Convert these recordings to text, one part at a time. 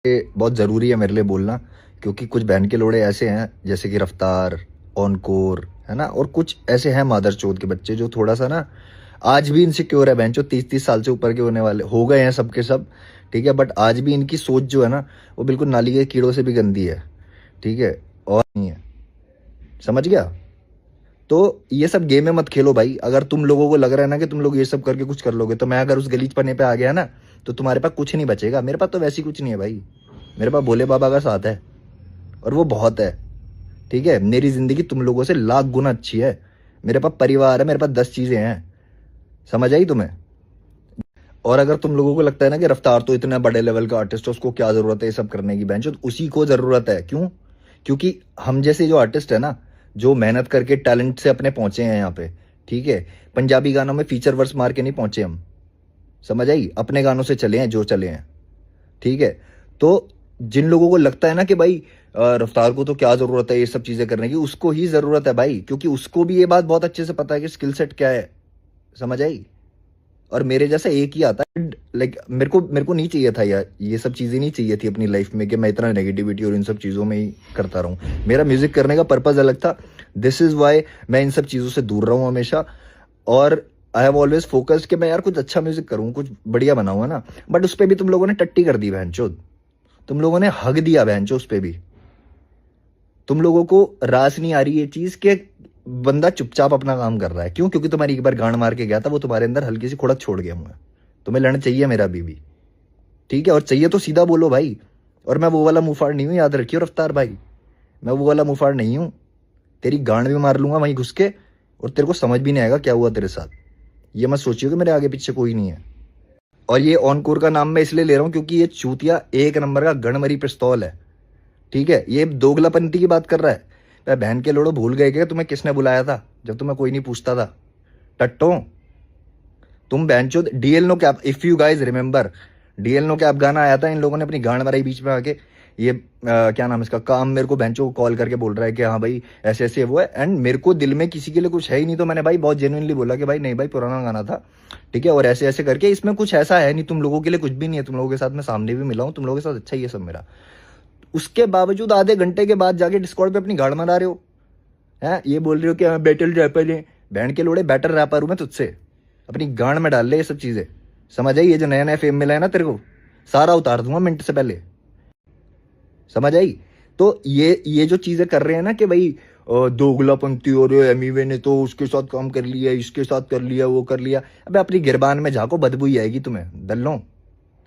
ये बहुत ज़रूरी है मेरे लिए बोलना, क्योंकि कुछ बहन के लोड़े ऐसे हैं जैसे कि रफ्तार, ऑनकोर, है ना, और कुछ ऐसे हैं मादरचोद के बच्चे जो थोड़ा सा ना आज भी इनसिक्योर है। बहन जो 30-30 साल से ऊपर के होने वाले हो गए हैं सबके सब, ठीक है, बट आज भी इनकी सोच जो है ना वो बिल्कुल नाली के कीड़ों से भी गंदी है, ठीक है, और नहीं है, समझ गया। तो ये सब गेम में मत खेलो भाई। अगर तुम लोगों को लग रहा है ना कि तुम लोग ये सब करके कुछ कर लोगे, तो मैं अगर उस गलीच पने पे आ गया ना तो तुम्हारे पास कुछ नहीं बचेगा। मेरे पास तो वैसे ही कुछ नहीं है भाई, मेरे पास भोले बाबा का साथ है और वो बहुत है, ठीक है। मेरी जिंदगी तुम लोगों से लाख गुना अच्छी है। मेरे पास परिवार है, मेरे पास 10 चीजें हैं, समझ आई तुम्हें। और अगर तुम लोगों को लगता है ना कि रफ्तार तो इतना बड़े लेवल का आर्टिस्ट है, उसको क्या जरूरत है ये सब करने की, बेंचो उसी को जरूरत है। क्यों? क्योंकि हम जैसे जो आर्टिस्ट है ना, जो मेहनत करके टैलेंट से अपने पहुंचे हैं यहाँ पे, ठीक है, पंजाबी गानों में फीचर वर्स मार के नहीं पहुंचे हम, समझ आई, अपने गानों से चले हैं जो चले हैं, ठीक है। तो जिन लोगों को लगता है ना कि भाई रफ्तार को तो क्या जरूरत है ये सब चीजें करने की, उसको ही जरूरत है भाई, क्योंकि उसको भी ये बात बहुत अच्छे से पता है कि स्किल सेट क्या है, समझ आई। और मेरे जैसा एक ही आता है, लाइक मेरे को नहीं चाहिए था यार, ये सब चीजें नहीं चाहिए थी अपनी लाइफ में कि मैं इतना नेगेटिविटी और इन सब चीजों में ही करता रहूं। मेरा म्यूजिक करने का पर्पज अलग था। दिस इज वाई मैं इन सब चीजों से दूर रहा हूं हमेशा। और आई हैव ऑलवेज फोकस्ड कि मैं यार कुछ अच्छा म्यूजिक करूं, कुछ बढ़िया बनाऊंगा ना। बट उस पर भी तुम लोगों ने टट्टी कर दी बहनचोद, तुम लोगों ने हग दिया बहनचोद उस पर भी। तुम लोगों को रास नहीं आ रही ये चीज कि बंदा चुपचाप अपना काम कर रहा है। क्यों? क्योंकि तुम्हारी एक बार गांड मार के गया था, वो तुम्हारे अंदर हल्की सी खुड़क छोड़ गया हूँ। तुम्हें लड़ना चाहिए मेरा बीबी, ठीक है, और चाहिए तो सीधा बोलो भाई। और मैं वो वाला मुंहफाड़ नहीं हूँ, याद रखियो रफ्तार भाई, मैं वो वाला मुंहफाड़ नहीं हूँ। तेरी गांड भी मार लूंगा वहीं घुस के, और तेरे को समझ भी नहीं आएगा क्या हुआ तेरे साथ। ये मत सोचियो कि मेरे आगे पीछे कोई नहीं है। और ये ऑनकोर का नाम मैं इसलिए ले रहा हूँ क्योंकि ये चूतिया एक नंबर का गणमरी पिस्तौल है, ठीक है। ये दोगलापंती की बात कर रहा है। मैं बहन के लोड़ो भूल गए क्या तुम्हें किसने बुलाया था जब तुम्हें कोई नहीं पूछता था? टट्टो तुम बहनचोद। DL no cap, if you guys remember, DL no cap गाना आया था, इन लोगों ने अपनी गांड मराई बीच में आके। ये क्या नाम है इसका, काम मेरे को बेंचो कॉल करके बोल रहा है कि हाँ भाई ऐसे ऐसे वो है, एंड मेरे को दिल में किसी के लिए कुछ है ही नहीं। तो मैंने भाई बहुत जेन्युइनली बोला कि भाई नहीं भाई पुराना गाना था, ठीक है, और ऐसे ऐसे करके इसमें कुछ ऐसा है नहीं, तुम लोगों के लिए कुछ भी नहीं है। तुम लोगों के साथ मैं सामने भी मिला हूँ, तुम लोगों के साथ अच्छा ही है सब मेरा। उसके बावजूद आधे घंटे के बाद जाके डिस्कॉर्ड पे अपनी गाड़ मरा रहे हो, हैं, ये बोल रहे हो कि हाँ बैटल रैपर है। बहन के लोड़े बैटल रैपर हूं मैं तुझसे, अपनी गांड में डाल ले ये सब चीजें, समझ आई। ये जो नया नया फेम मिला है ना तेरे को, सारा उतार दूंगा मिनट से पहले, समझ आई। तो ये जो चीजें कर रहे हैं ना कि भाई दोगलापंती और एमीवे ने तो उसके साथ काम कर लिया, इसके साथ कर लिया, वो कर लिया। अबे अपनी गिरबान में झाको, बदबू ही आएगी तुम्हें दल्लो।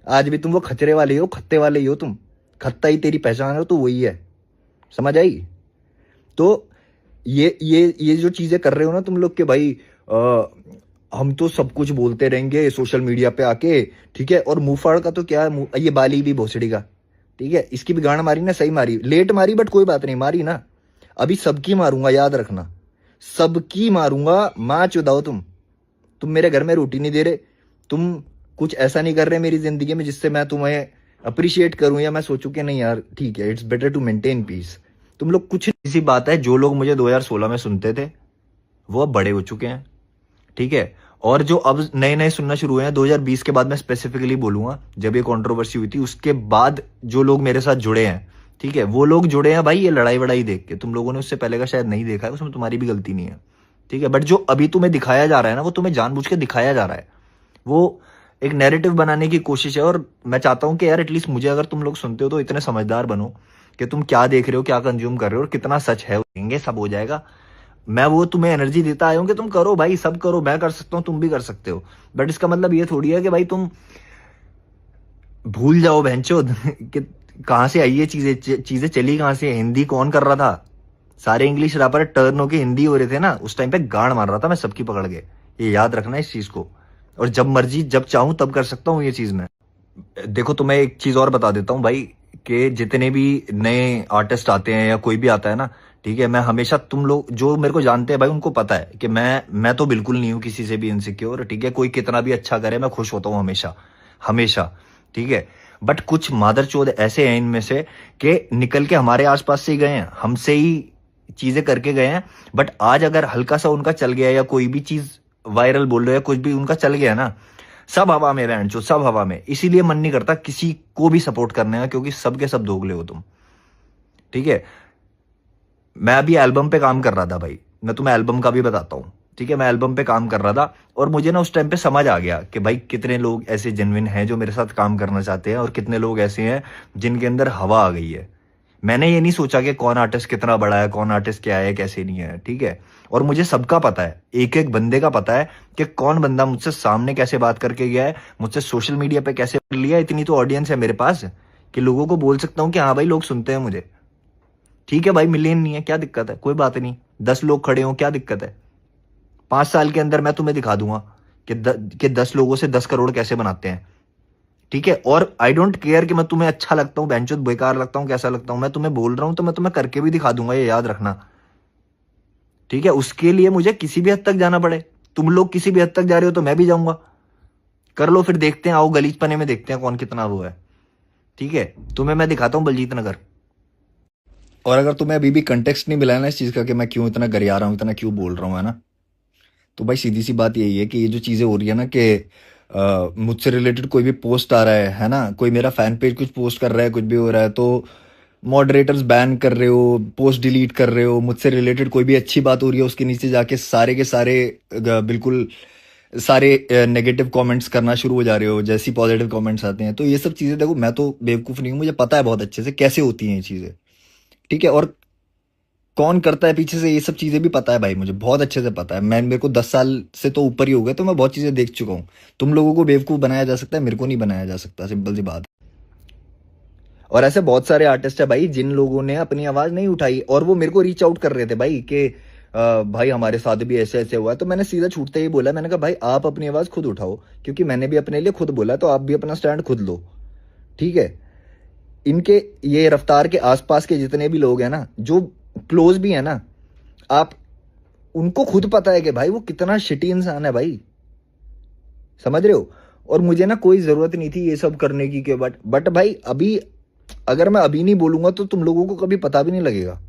आज भी तुम वो खचरे वाले हो, खत्ते वाले ही हो तुम। खत्ता ही तेरी पहचान हो तो वही है, समझ आई। तो ये जो चीजें कर रहे हो ना तुम लोग के भाई, हम तो सब कुछ बोलते रहेंगे सोशल मीडिया पे आके, ठीक है, और मुंहफाड़ का तो क्या है, ये बाली भी भोसड़ी का, ठीक है, इसकी भी गांड मारी ना, सही मारी, लेट मारी बट कोई बात नहीं, मारी ना। अभी सबकी मारूंगा, याद रखना, सबकी मारूंगा। माँ चुदाओ तुम मेरे घर में रोटी नहीं दे रहे, तुम कुछ ऐसा नहीं कर रहे मेरी जिंदगी में जिससे मैं तुम्हें अप्रिशिएट करूं या मैं सोचूं कि नहीं यार ठीक है, it's better to maintain peace. तुम लोग कुछ इसी बात है, जो लोग मुझे 2016 में सुनते थे वो अब बड़े हो चुके हैं, ठीक है, और जो अब नए नए सुनना शुरू हुए हैं 2020 के बाद, मैं स्पेसिफिकली बोलूंगा जब ये कंट्रोवर्सी हुई थी उसके बाद जो लोग मेरे साथ जुड़े हैं, ठीक है, वो लोग जुड़े हैं भाई ये लड़ाई वड़ाई देख के। तुम लोगों ने उससे पहले का शायद नहीं देखा है, उसमें तुम्हारी भी गलती नहीं है, ठीक है, बट जो अभी तुम्हें दिखाया जा रहा है ना वो तुम्हें जानबूझ के दिखाया जा रहा है, वो एक नैरेटिव बनाने की कोशिश है। और मैं चाहता हूं कि यार एटलीस्ट मुझे अगर तुम लोग सुनते हो तो इतने समझदार बनो कि तुम क्या देख रहे हो, क्या कंज्यूम कर रहे हो और कितना सच है, सब हो जाएगा। मैं वो तुम्हें एनर्जी देता आया हूं कि तुम करो भाई, सब करो, मैं कर सकता हूं, तुम भी कर सकते हो। बट इसका मतलब ये थोड़ी है कि भाई तुम भूल जाओ बहनचोद कि कहां से आई ये चीजें चली कहां से, हिंदी कौन कर रहा था। सारे इंग्लिश रैपर टर्न होके हिंदी हो रहे थे ना, उस टाइम पे गाड़ मार रहा था मैं सबकी पकड़ के। ये याद रखना इस चीज को, और जब मर्जी जब चाहूं तब कर सकता हूं ये चीज मैं। देखो तुम्हें एक चीज और बता देता हूं भाई, कि जितने भी नए आर्टिस्ट आते हैं या कोई भी आता है ना, ठीक है, मैं हमेशा, तुम लोग जो मेरे को जानते हैं भाई उनको पता है कि मैं तो बिल्कुल नहीं हूं किसी से भी इनसिक्योर, ठीक है, कोई कितना भी अच्छा करे मैं खुश होता हूं हमेशा हमेशा, ठीक है। बट कुछ मादरचोद ऐसे हैं इनमें से कि निकल के हमारे आसपास से ही गए हैं, हमसे ही चीजें करके गए हैं। बट आज अगर हल्का सा उनका चल गया या कोई भी चीज वायरल बोल रहे हैं, कुछ भी उनका चल गया ना, सब हवा में बहन चो, सब हवा में। इसीलिए मन नहीं करता किसी को भी सपोर्ट करने का, क्योंकि सब के सब दोगले हो तुम। ठीक है, मैं अभी एल्बम पे काम कर रहा था भाई, मैं तुम्हें एल्बम का भी बताता हूँ। ठीक है, मैं एल्बम पे काम कर रहा था और मुझे ना उस टाइम पे समझ आ गया कि भाई कितने लोग ऐसे जेन्युइन हैं जो मेरे साथ काम करना चाहते हैं, और कितने लोग ऐसे हैं जिनके अंदर हवा आ गई है। मैंने ये नहीं सोचा कि कौन आर्टिस्ट कितना बड़ा है, कौन आर्टिस्ट क्या है, कैसे नहीं है। ठीक है, और मुझे सबका पता है, एक एक बंदे का पता है कि कौन बंदा मुझसे सामने कैसे बात करके गया है, मुझसे सोशल मीडिया पे कैसे कर लिया। इतनी तो ऑडियंस है मेरे पास कि लोगों को बोल सकता हूँ कि हाँ भाई लोग सुनते हैं मुझे। ठीक है भाई, मिलियन नहीं है, क्या दिक्कत है, कोई बात नहीं। 10 लोग खड़े हो, क्या दिक्कत है। 5 साल के अंदर मैं तुम्हें दिखा दूंगा कि 10 लोगों से 10 करोड़ कैसे बनाते हैं। ठीक है, और आई डोंट केयर कि मैं तुम्हें अच्छा लगता हूँ, बेंचो बेकार लगता हूँ, कैसा लगता हूँ। मैं तुम्हें बोल रहा हूँ तो मैं तुम्हें करके भी दिखा दूंगा, ये याद रखना। ठीक है, उसके लिए मुझे किसी भी हद तक जाना पड़े। तुम लोग किसी भी हद तक जा रहे हो तो मैं भी जाऊंगा। कर लो फिर, देखते हैं, आओ गलीच पने में देखते हैं कौन कितना वो है। ठीक है, तुम्हें मैं दिखाता हूँ बलजीत नगर। और अगर तुम्हें अभी भी कंटेक्स्ट नहीं मिला है ना इस चीज का कि मैं क्यों इतना गरिया रहा हूँ, इतना क्यों बोल रहा हूँ, है ना, तो भाई सीधी सी बात यही है कि ये जो चीजें हो रही है ना कि मुझसे रिलेटेड कोई भी पोस्ट आ रहा है ना, कोई मेरा फैन पेज कुछ पोस्ट कर रहा है, कुछ भी हो रहा है, तो मॉडरेटर्स बैन कर रहे हो, पोस्ट डिलीट कर रहे हो। मुझसे रिलेटेड कोई भी अच्छी बात हो रही है उसके नीचे जाके सारे के सारे बिल्कुल सारे नेगेटिव कमेंट्स करना शुरू हो जा रहे हो, जैसी पॉजिटिव कमेंट्स आते हैं। तो ये सब चीज़ें देखो, मैं तो बेवकूफ़ नहीं हूँ, मुझे पता है बहुत अच्छे से कैसे होती हैं ये चीज़ें। ठीक है, और कौन करता है पीछे से ये सब चीज़ें भी पता है भाई, मुझे बहुत अच्छे से पता है। मैं मेरे को 10 साल से तो ऊपर ही हो गए, तो मैं बहुत चीज़ें देख चुका हूँ। तुम लोगों को बेवकूफ़ बनाया जा सकता है, मेरे को नहीं बनाया जा सकता, सिंपल सी बात। और ऐसे बहुत सारे आर्टिस्ट है भाई जिन लोगों ने अपनी आवाज नहीं उठाई, और वो मेरे को रीच आउट कर रहे थे भाई कि भाई हमारे साथ भी ऐसे ऐसे हुआ है। तो मैंने सीधा छूटते ही बोला, मैंने कहा भाई आप अपनी आवाज खुद उठाओ, क्योंकि मैंने भी अपने लिए खुद बोला, तो आप भी अपना स्टैंड खुद लो। ठीक है, इनके ये रफ्तार के आसपास के जितने भी लोग हैं ना, जो क्लोज भी है ना, आप उनको खुद पता है कि भाई वो कितना शिटी इंसान है भाई, समझ रहे हो। और मुझे ना कोई जरूरत नहीं थी ये सब करने की के, बट भाई अभी अगर मैं अभी नहीं बोलूंगा तो तुम लोगों को कभी पता भी नहीं लगेगा।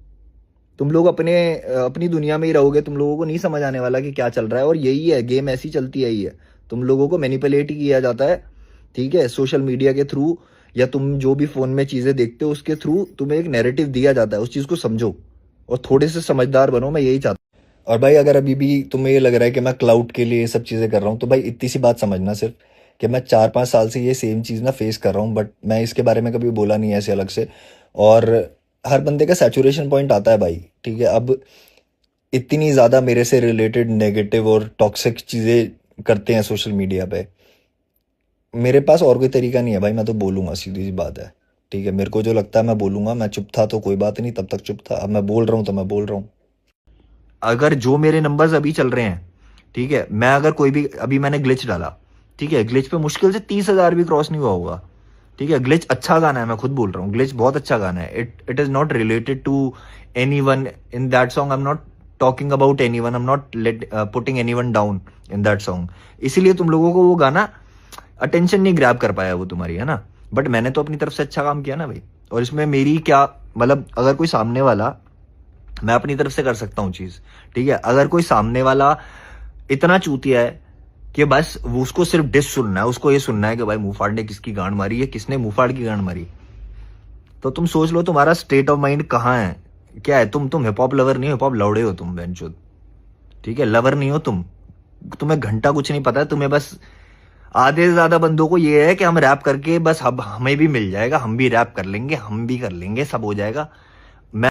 तुम लोग अपनी दुनिया में ही रहोगे, तुम लोगों को नहीं समझ आने वाला कि क्या चल रहा है। और यही है गेम, ऐसी चलती है ही है। तुम लोगों को मैनिपुलेट ही किया जाता है। ठीक है, सोशल मीडिया के थ्रू, या तुम जो भी फोन में चीजें देखते हो उसके थ्रू तुम्हें एक नैरेटिव दिया जाता है। उस चीज को समझो और थोड़े से समझदार बनो, मैं यही चाहता हूँ। और भाई अगर अभी भी तुम्हें ये लग रहा है कि मैं क्लाउड के लिए ये सब चीजें कर रहा हूँ, तो भाई इतनी सी बात समझना सिर्फ कि मैं 4-5 साल से ये सेम चीज़ ना फेस कर रहा हूँ, बट मैं इसके बारे में कभी बोला नहीं है ऐसे अलग से। और हर बंदे का सैचुरेशन पॉइंट आता है भाई। ठीक है, अब इतनी ज़्यादा मेरे से रिलेटेड नेगेटिव और टॉक्सिक चीज़ें करते हैं सोशल मीडिया पे, मेरे पास और कोई तरीका नहीं है भाई, मैं तो बोलूँगा, सीधी सी बात है। ठीक है, मेरे को जो लगता है मैं बोलूँगा। मैं चुप था तो कोई बात नहीं, तब तक चुप था, अब मैं बोल रहा हूँ तो मैं बोल रहा हूँ। अगर जो मेरे नंबर्स अभी चल रहे हैं, ठीक है, मैं अगर कोई भी, अभी मैंने ग्लिच डाला, ठीक है, ग्लिच पे मुश्किल से 30,000 भी क्रॉस नहीं हुआ होगा। ठीक है, ग्लिच अच्छा गाना है, मैं खुद बोल रहा हूँ, ग्लिच बहुत अच्छा गाना है। It is not related to anyone in that song. I am not talking about anyone, I am not putting anyone down in that song. इसीलिए तुम लोगों को वो गाना अटेंशन नहीं ग्रैब कर पाया वो तुम्हारी, है ना। बट मैंने तो अपनी तरफ से अच्छा काम किया ना भाई। और इसमें मेरी क्या मतलब, अगर कोई सामने वाला, मैं अपनी तरफ से कर सकता हूँ चीज। ठीक है, अगर कोई सामने वाला इतना चूतिया है कि बस वो उसको सिर्फ डिस सुनना है, उसको ये सुनना है कि भाई मुंह फाड़ ने किसकी गांड मारी है, किसने मुंह फाड़ की गांड मारी, तो तुम सोच लो तुम्हारा स्टेट ऑफ माइंड कहाँ है, क्या है। तुम हिप हॉप लवर नहीं हो, हिप हॉप लौड़े हो तुम बेंचोद। ठीक है, लवर नहीं हो तुम, तुम्हें घंटा कुछ नहीं पता है। तुम्हें बस आधे से ज्यादा बंदों को ये है कि हम रैप करके बस अब हमें भी मिल जाएगा, हम भी रैप कर लेंगे, हम भी कर लेंगे, सब हो जाएगा। मैं